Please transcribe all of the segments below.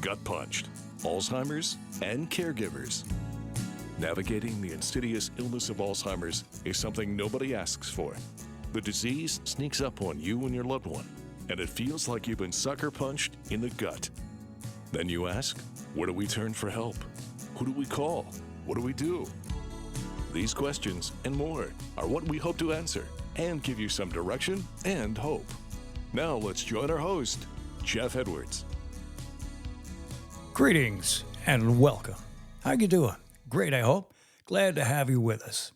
GutPunched, Alzheimer's and Caregivers. Navigating the insidious illness of Alzheimer's is something nobody asks for. The disease sneaks up on you and your loved one, and it feels like you've been sucker punched in the gut. Then you ask, where do we turn for help? Who do we call? What do we do? These questions and more are what we hope to answer and give you some direction and hope. Now let's join our host, Jeff Edwards. Greetings and welcome. How you doing? Great, I hope. Glad to have you with us.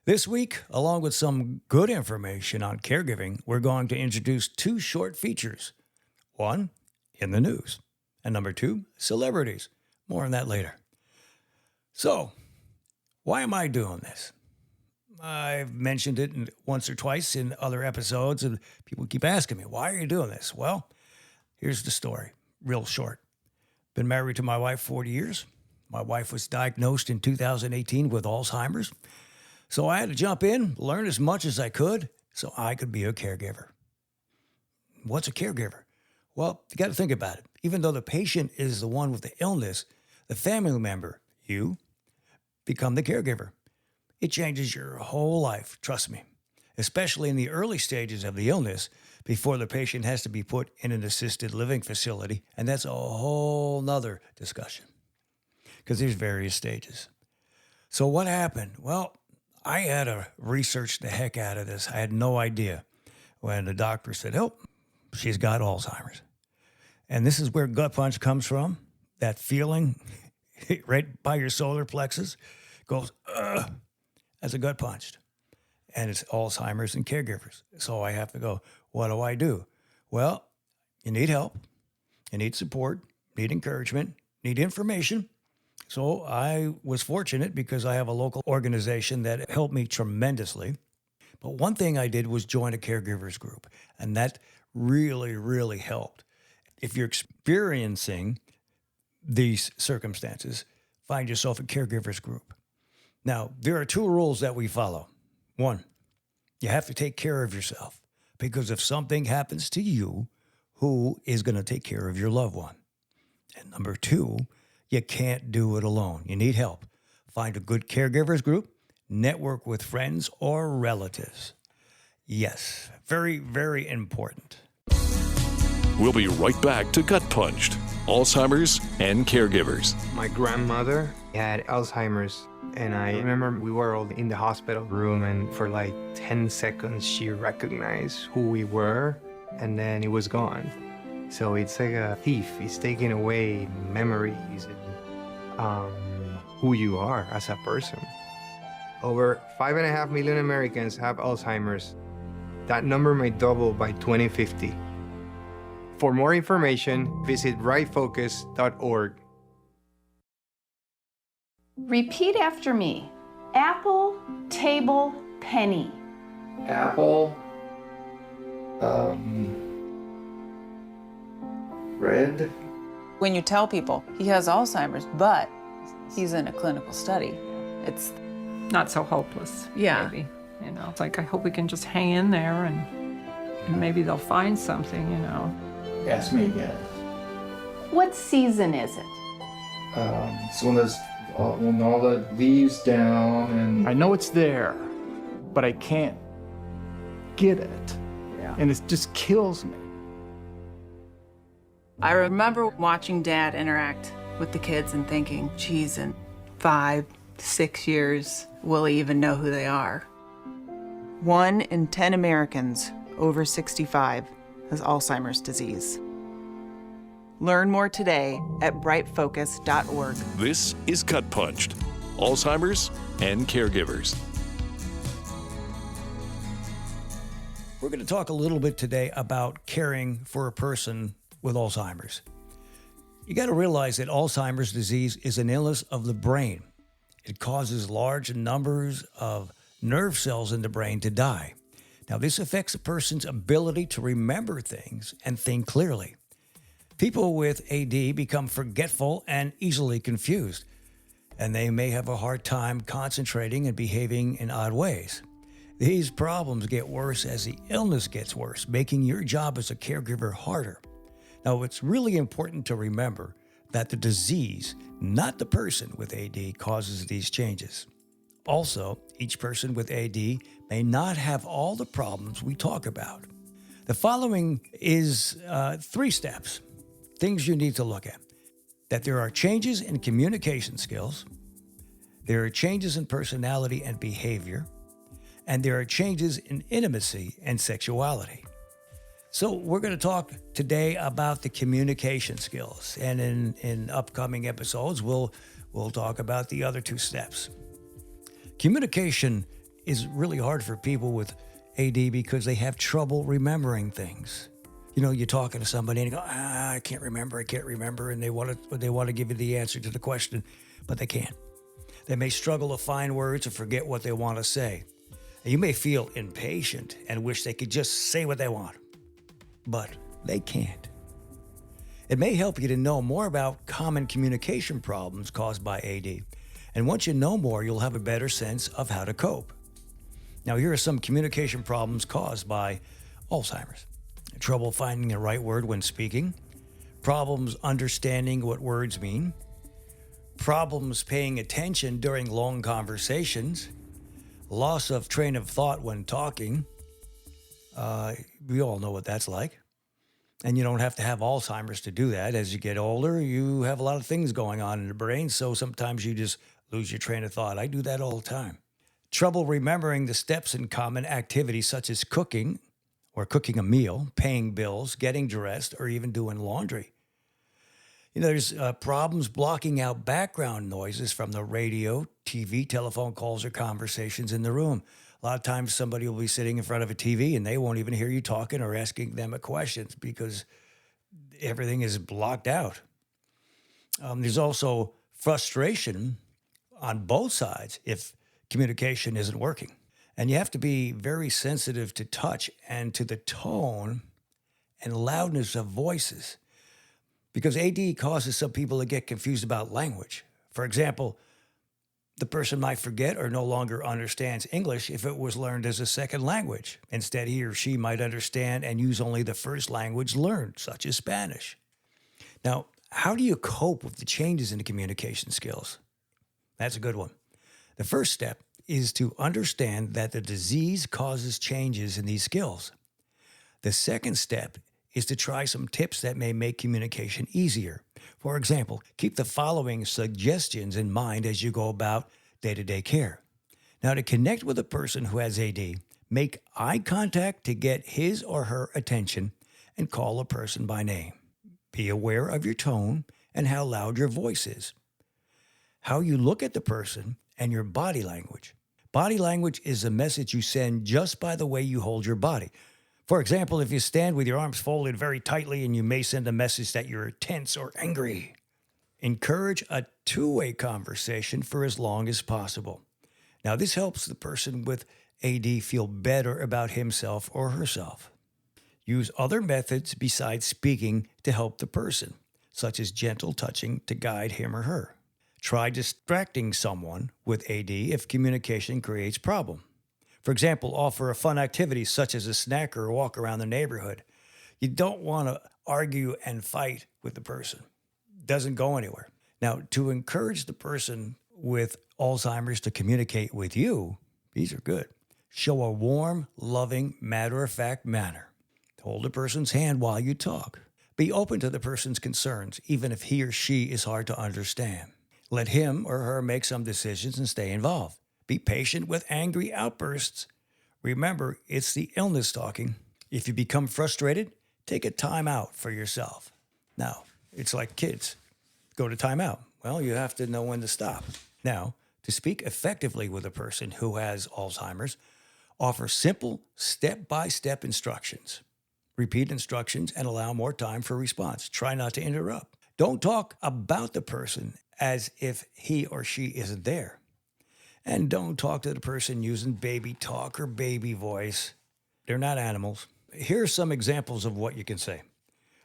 This week, along with some good information on caregiving, we're going to introduce two short features. One, in the news, and number two, celebrities. More on that later. So, why am I doing this? I've mentioned it once or twice in other episodes, and people keep asking me, why are you doing this? Well, here's the story, real short. Been married to my wife 40 years. My wife was diagnosed in 2018 with Alzheimer's. So I had to jump in, learn as much as I could so I could be a caregiver. What's a caregiver? Well, you got to think about it. Even though the patient is the one with the illness, the family member, you, become the caregiver. It changes your whole life, trust me, especially in the early stages of the illness before the patient has to be put in an assisted living facility. And that's a whole nother discussion because there's various stages. So what happened? Well, I had to research the heck out of this. I had no idea when the doctor said, oh, she's got Alzheimer's. And this is where GutPunched comes from. That feeling right by your solar plexus goes, as a GutPunched. And it's Alzheimer's and caregivers. So I have to go, what do I do? Well, you need help. You need support, need encouragement, need information. So I was fortunate because I have a local organization that helped me tremendously. But one thing I did was join a caregivers group, and that really, really helped. If you're experiencing these circumstances, find yourself a caregivers group. Now, there are two rules that we follow. One, you have to take care of yourself because if something happens to you, who is going to take care of your loved one? And number two, you can't do it alone. You need help. Find a good caregivers group, network with friends or relatives. Yes, very, very important. We'll be right back to GutPunched, Alzheimer's and Caregivers. My grandmother had Alzheimer's, and I remember we were all in the hospital room, and for like 10 seconds she recognized who we were, and then it was gone. So it's like a thief. It's taking away memories and who you are as a person. Over 5.5 million Americans have Alzheimer's. That number may double by 2050. For more information, visit rightfocus.org. Repeat after me. Apple, table, penny. Apple, red. When you tell people he has Alzheimer's, but he's in a clinical study, it's not so hopeless. Yeah. Maybe, it's like I hope we can just hang in there and maybe they'll find something. Ask me again. What season is it? It's when all the leaves down and I know it's there, but I can't get it. Yeah. And it just kills me. I remember watching Dad interact with the kids and thinking, geez, in 5, 6 years, will he even know who they are? 1 in 10 Americans over 65 has Alzheimer's disease. Learn more today at brightfocus.org. This is GutPunched, Alzheimer's and Caregivers. We're going to talk a little bit today about caring for a person with Alzheimer's. You got to realize that Alzheimer's disease is an illness of the brain. It causes large numbers of nerve cells in the brain to die. Now, this affects a person's ability to remember things and think clearly. People with AD become forgetful and easily confused, and they may have a hard time concentrating and behaving in odd ways. These problems get worse as the illness gets worse, making your job as a caregiver harder. Now, it's really important to remember that the disease, not the person with AD, causes these changes. Also, each person with AD may not have all the problems we talk about. The following is 3 steps, things you need to look at. That there are changes in communication skills, there are changes in personality and behavior, and there are changes in intimacy and sexuality. So we're going to talk today about the communication skills, and in upcoming episodes, we'll talk about the other 2 steps. Communication is really hard for people with AD because they have trouble remembering things. You know, you're talking to somebody and you go, I can't remember, and they want to give you the answer to the question, but they can't. They may struggle to find words or forget what they want to say. And you may feel impatient and wish they could just say what they want, but they can't. It may help you to know more about common communication problems caused by AD. And once you know more, you'll have a better sense of how to cope. Now, here are some communication problems caused by Alzheimer's. Trouble finding the right word when speaking, problems understanding what words mean, problems paying attention during long conversations, loss of train of thought when talking. We all know what that's like. And you don't have to have Alzheimer's to do that. As you get older, you have a lot of things going on in the brain, so sometimes you just lose your train of thought. I do that all the time. Trouble remembering the steps in common activities such as cooking or cooking a meal, paying bills, getting dressed, or even doing laundry. You know, there's problems blocking out background noises from the radio, TV, telephone calls, or conversations in the room. A lot of times somebody will be sitting in front of a TV and they won't even hear you talking or asking them a question because everything is blocked out. There's also frustration on both sides if communication isn't working. And you have to be very sensitive to touch and to the tone and loudness of voices because AD causes some people to get confused about language. For example, the person might forget or no longer understands English if it was learned as a second language. Instead, he or she might understand and use only the first language learned, such as Spanish. Now, how do you cope with the changes in the communication skills? That's a good one. The first step is to understand that the disease causes changes in these skills. The second step is to try some tips that may make communication easier. For example, keep the following suggestions in mind as you go about day-to-day care. Now, to connect with a person who has AD, make eye contact to get his or her attention and call a person by name. Be aware of your tone and how loud your voice is. How you look at the person and your body language. Body language is a message you send just by the way you hold your body. For example, if you stand with your arms folded very tightly and you may send a message that you're tense or angry. Encourage a two-way conversation for as long as possible. Now, this helps the person with AD feel better about himself or herself. Use other methods besides speaking to help the person, such as gentle touching to guide him or her. Try distracting someone with AD if communication creates problem. For example, offer a fun activity such as a snack or a walk around the neighborhood. You don't want to argue and fight with the person. It doesn't go anywhere. Now, to encourage the person with Alzheimer's to communicate with you, these are good. Show a warm, loving, matter-of-fact manner. Hold the person's hand while you talk. Be open to the person's concerns, even if he or she is hard to understand. Let him or her make some decisions and stay involved. Be patient with angry outbursts. Remember, it's the illness talking. If you become frustrated, take a time out for yourself. Now, it's like kids. Go to time out. Well, you have to know when to stop. Now, to speak effectively with a person who has Alzheimer's, offer simple step-by-step instructions. Repeat instructions and allow more time for response. Try not to interrupt. Don't talk about the person as if he or she isn't there. And don't talk to the person using baby talk or baby voice. They're not animals. Here are some examples of what you can say.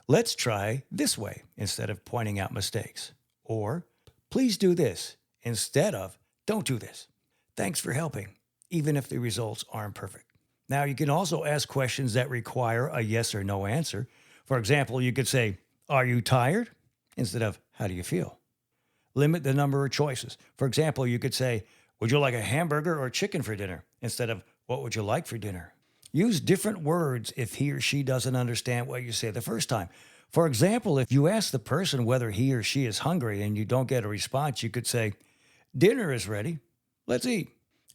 Let's try this way instead of pointing out mistakes. Or, please do this instead of, don't do this. Thanks for helping, even if the results aren't perfect. Now, you can also ask questions that require a yes or no answer. For example, you could say, are you tired? instead of how do you feel? Limit the number of choices. For example, you could say, would you like a hamburger or chicken for dinner? Instead of what would you like for dinner? Use different words if he or she doesn't understand what you say the first time. For example, if you ask the person whether he or she is hungry and you don't get a response, you could say, dinner is ready. Let's eat.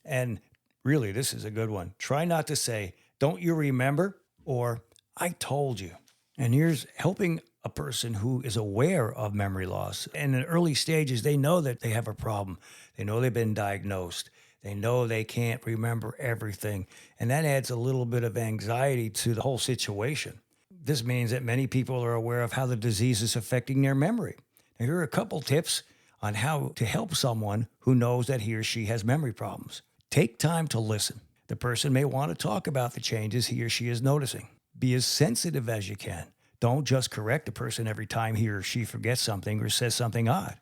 And really, this is a good one. Try not to say, don't you remember? Or I told you. And here's helping a person who is aware of memory loss. In the early stages, they know that they have a problem. They know they've been diagnosed. They know they can't remember everything. And that adds a little bit of anxiety to the whole situation. This means that many people are aware of how the disease is affecting their memory. Now, here are a couple tips on how to help someone who knows that he or she has memory problems. Take time to listen. The person may want to talk about the changes he or she is noticing. Be as sensitive as you can. Don't just correct a person every time he or she forgets something or says something odd.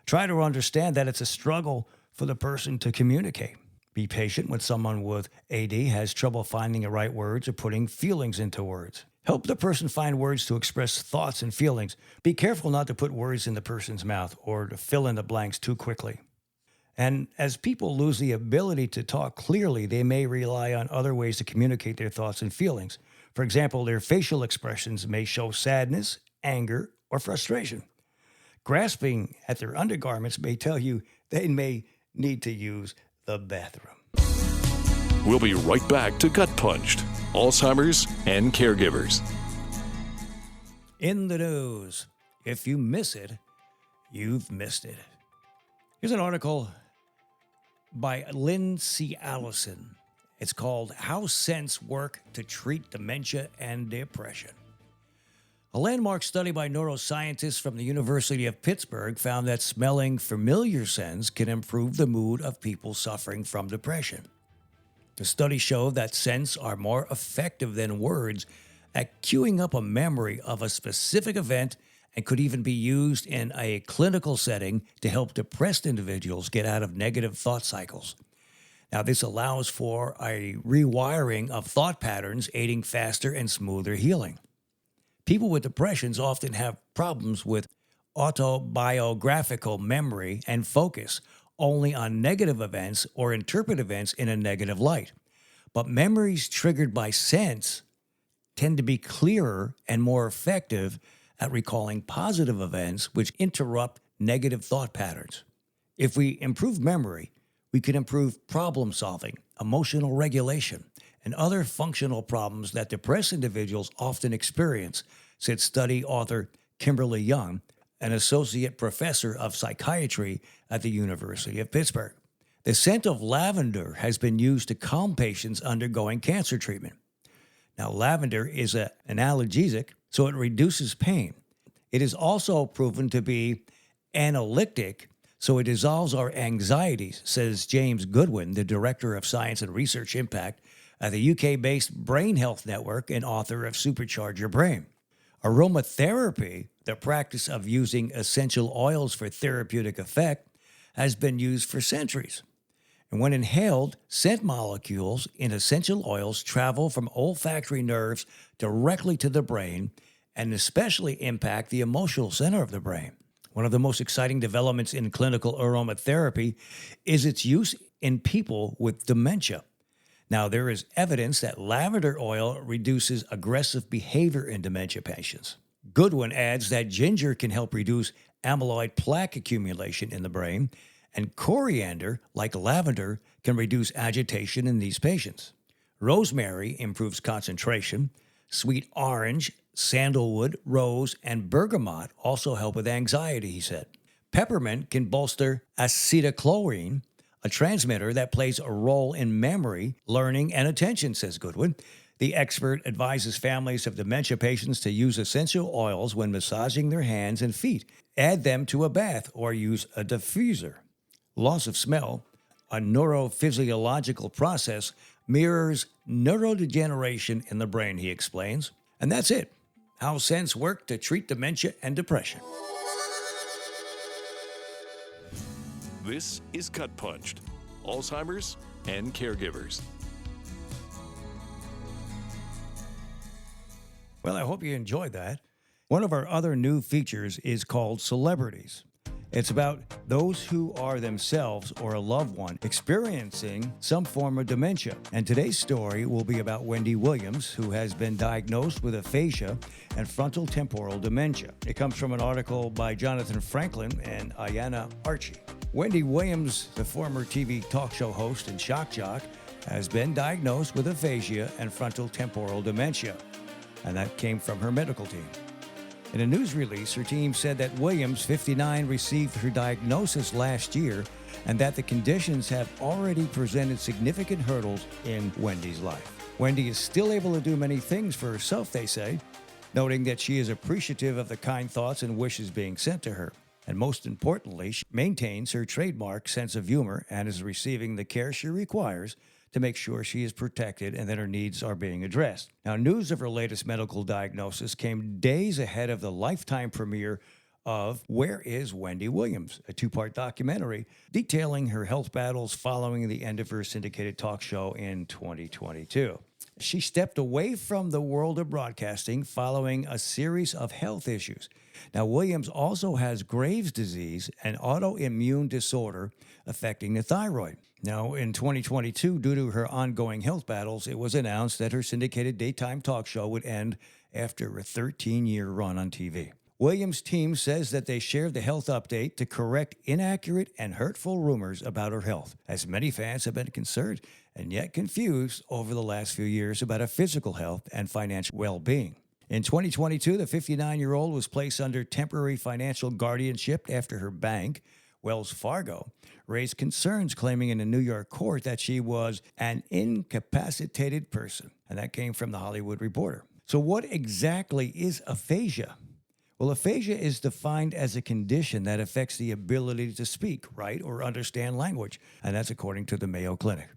Try to understand that it's a struggle for the person to communicate. Be patient when someone with AD has trouble finding the right words or putting feelings into words. Help the person find words to express thoughts and feelings. Be careful not to put words in the person's mouth or to fill in the blanks too quickly. And as people lose the ability to talk clearly, they may rely on other ways to communicate their thoughts and feelings. For example, their facial expressions may show sadness, anger, or frustration. Grasping at their undergarments may tell you they may need to use the bathroom. We'll be right back to Gut Punched, Alzheimer's and Caregivers. In the news, if you miss it, you've missed it. Here's an article by Lindsay Allison. It's called How Scents Work to Treat Dementia and Depression. A landmark study by neuroscientists from the University of Pittsburgh found that smelling familiar scents can improve the mood of people suffering from depression. The study showed that scents are more effective than words at cueing up a memory of a specific event and could even be used in a clinical setting to help depressed individuals get out of negative thought cycles. Now, this allows for a rewiring of thought patterns, aiding faster and smoother healing. People with depressions often have problems with autobiographical memory and focus only on negative events or interpret events in a negative light. But memories triggered by scents tend to be clearer and more effective at recalling positive events which interrupt negative thought patterns. If we improve memory, we can improve problem solving, emotional regulation, and other functional problems that depressed individuals often experience, said study author Kimberly Young, an associate professor of psychiatry at the University of Pittsburgh. The scent of lavender has been used to calm patients undergoing cancer treatment. Now, lavender is an analgesic, so it reduces pain. It is also proven to be analytic, so it dissolves our anxieties, says James Goodwin, the Director of Science and Research Impact at the UK-based Brain Health Network and author of Supercharge Your Brain. Aromatherapy, the practice of using essential oils for therapeutic effect, has been used for centuries. And when inhaled, scent molecules in essential oils travel from olfactory nerves directly to the brain and especially impact the emotional center of the brain. One of the most exciting developments in clinical aromatherapy is its use in people with dementia. Now, there is evidence that lavender oil reduces aggressive behavior in dementia patients. Goodwin adds that ginger can help reduce amyloid plaque accumulation in the brain, and coriander, like lavender, can reduce agitation in these patients. Rosemary improves concentration. Sweet orange, sandalwood, rose, and bergamot also help with anxiety, he said. Peppermint can bolster acetylcholine, a transmitter that plays a role in memory, learning, and attention, says Goodwin. The expert advises families of dementia patients to use essential oils when massaging their hands and feet. Add them to a bath or use a diffuser. Loss of smell, a neurophysiological process, mirrors neurodegeneration in the brain, he explains. And that's it. How scents work to treat dementia and depression. This is Gut Punched, Alzheimer's and Caregivers. Well, I hope you enjoyed that. One of our other new features is called Celebrities. It's about those who are themselves or a loved one experiencing some form of dementia. And today's story will be about Wendy Williams, who has been diagnosed with aphasia and frontotemporal dementia. It comes from an article by Jonathan Franklin and Ayanna Archie. Wendy Williams, the former TV talk show host and shock jock, has been diagnosed with aphasia and frontotemporal dementia. And that came from her medical team. In a news release, her team said that Williams, 59, received her diagnosis last year and that the conditions have already presented significant hurdles in Wendy's life. Wendy is still able to do many things for herself, they say, noting that she is appreciative of the kind thoughts and wishes being sent to her. And most importantly, she maintains her trademark sense of humor and is receiving the care she requires to make sure she is protected and that her needs are being addressed. Now, news of her latest medical diagnosis came days ahead of the Lifetime premiere of Where is Wendy Williams?, a two-part documentary detailing her health battles following the end of her syndicated talk show in 2022. She stepped away from the world of broadcasting following a series of health issues. Now, Williams also has Graves' disease, an autoimmune disorder affecting the thyroid. Now, in 2022, due to her ongoing health battles, it was announced that her syndicated daytime talk show would end after a 13-year run on TV. Williams' team says that they shared the health update to correct inaccurate and hurtful rumors about her health, as many fans have been concerned and yet confused over the last few years about her physical health and financial well-being. In 2022, the 59-year-old was placed under temporary financial guardianship after her bank, Wells Fargo, raised concerns claiming in a New York court that she was an incapacitated person. And that came from the Hollywood Reporter. So what exactly is aphasia? Well, aphasia is defined as a condition that affects the ability to speak, write, or understand language. And that's according to the Mayo Clinic.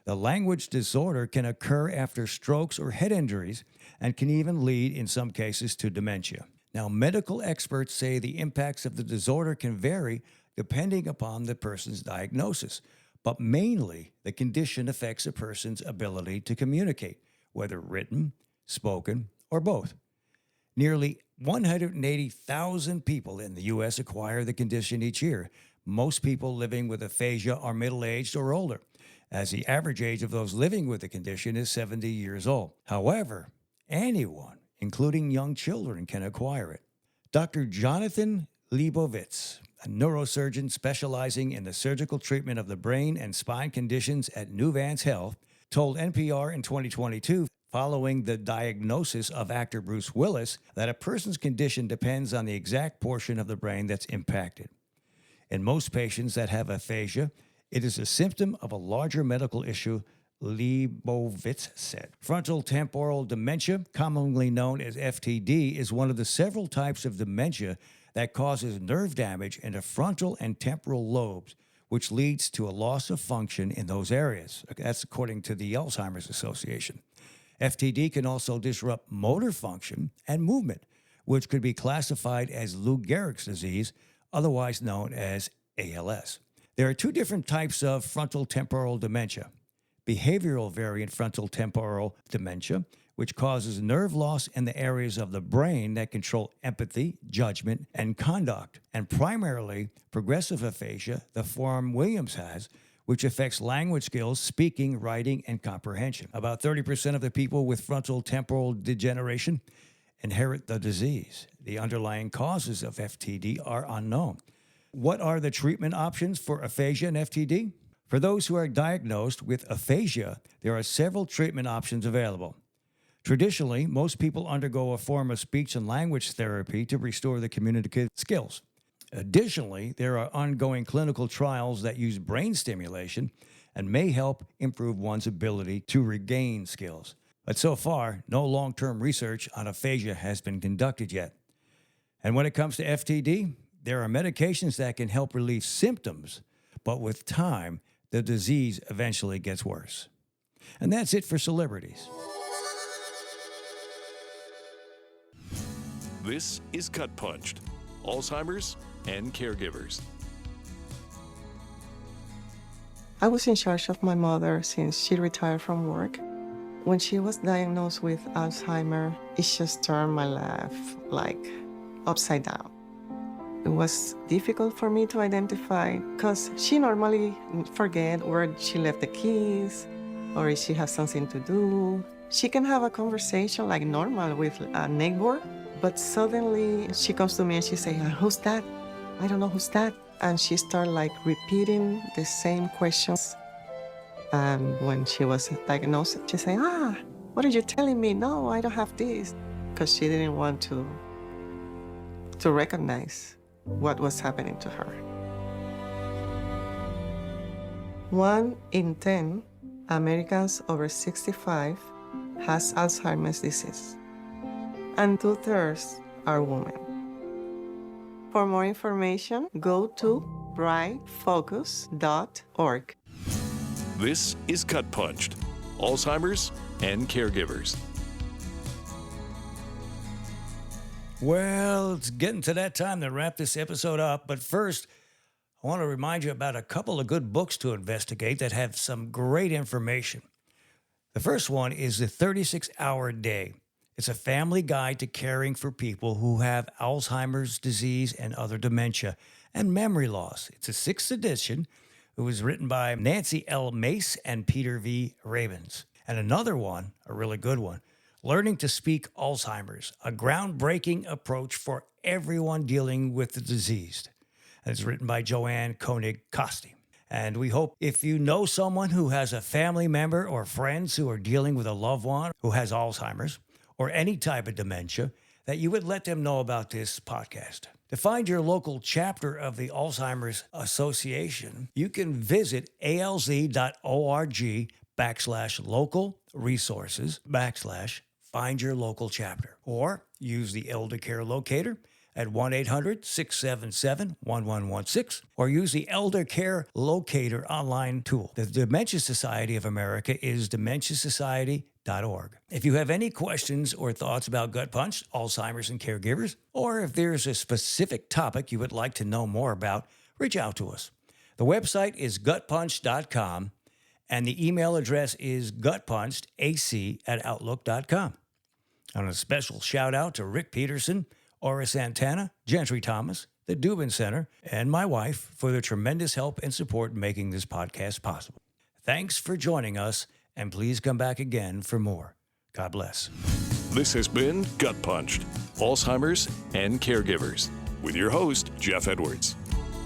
The language disorder can occur after strokes or head injuries and can even lead, in some cases, to dementia. Now, medical experts say the impacts of the disorder can vary depending upon the person's diagnosis, but mainly the condition affects a person's ability to communicate, whether written, spoken, or both. Nearly 180,000 people in the U.S. acquire the condition each year. Most people living with aphasia are middle-aged or older, as the average age of those living with the condition is 70 years old. However, anyone, including young children, can acquire it. Dr. Jonathan Leibovitz, a neurosurgeon specializing in the surgical treatment of the brain and spine conditions at Nuvance Health, told NPR in 2022, following the diagnosis of actor Bruce Willis, that a person's condition depends on the exact portion of the brain that's impacted. In most patients that have aphasia, it is a symptom of a larger medical issue, Leibovitz said. Frontotemporal dementia, commonly known as FTD, is one of the several types of dementia that causes nerve damage in the frontal and temporal lobes, which leads to a loss of function in those areas. That's according to the Alzheimer's Association. FTD can also disrupt motor function and movement, which could be classified as Lou Gehrig's disease, otherwise known as ALS. There are two different types of frontotemporal dementia. Behavioral variant frontotemporal dementia, which causes nerve loss in the areas of the brain that control empathy, judgment, and conduct, and primarily progressive aphasia, the form Williams has, which affects language skills, speaking, writing, and comprehension. About 30% of the people with frontotemporal degeneration inherit the disease. The underlying causes of FTD are unknown. What are the treatment options for aphasia and FTD? For those who are diagnosed with aphasia, there are several treatment options available. Traditionally, most people undergo a form of speech and language therapy to restore the communicative skills. Additionally, there are ongoing clinical trials that use brain stimulation and may help improve one's ability to regain skills. But so far, no long-term research on aphasia has been conducted yet. And when it comes to FTD, there are medications that can help relieve symptoms, but with time, the disease eventually gets worse. And that's it for Celebrities. This is GutPunched, Alzheimer's and Caregivers. I was in charge of my mother since she retired from work. When she was diagnosed with Alzheimer, it just turned my life like upside down. It was difficult for me to identify because she normally forget where she left the keys or if she has something to do. She can have a conversation like normal with a neighbor, but suddenly she comes to me and she says, "Who's that? I don't know who's that." And she started like repeating the same questions. And when she was diagnosed, she said, "What are you telling me? No, I don't have this." Because she didn't want to recognize what was happening to her. 1 in 10 Americans over 65 has Alzheimer's disease, and 2/3 are women. For more information, go to brightfocus.org. This is GutPunched, Alzheimer's and Caregivers. Well, it's getting to that time to wrap this episode up, but first, I want to remind you about a couple of good books to investigate that have some great information. The first one is The 36-Hour Day. It's a family guide to caring for people who have Alzheimer's disease and other dementia and memory loss. It's a 6th edition. It was written by Nancy L. Mace and Peter V. Rabins. And another one, a really good one, Learning to Speak Alzheimer's, a groundbreaking approach for everyone dealing with the disease. And it's written by Joanne Koenig-Costi. And we hope if you know someone who has a family member or friends who are dealing with a loved one who has Alzheimer's or any type of dementia, that you would let them know about this podcast. To find your local chapter of the Alzheimer's Association, you can visit alz.org/local resources /find your local chapter, or use the Elder Care Locator at 1-800-677-1116, or use the Elder Care Locator online tool. The Dementia Society of America is dementiasociety.org. If you have any questions or thoughts about GutPunched, Alzheimer's and Caregivers, or if there's a specific topic you would like to know more about, reach out to us. The website is gutpunched.com, and the email address is gutpunchedac@outlook.com. And a special shout out to Rick Peterson, Ora Santana, Gentry Thomas, the Dubin Center, and my wife for their tremendous help and support in making this podcast possible. Thanks for joining us, and please come back again for more. God bless. This has been GutPunched, Alzheimer's and Caregivers, with your host, Jeff Edwards.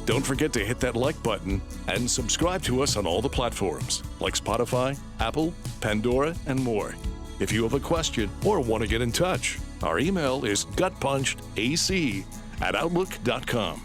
Don't forget to hit that like button and subscribe to us on all the platforms like Spotify, Apple, Pandora, and more. If you have a question or want to get in touch, our email is gutpunchedac@outlook.com.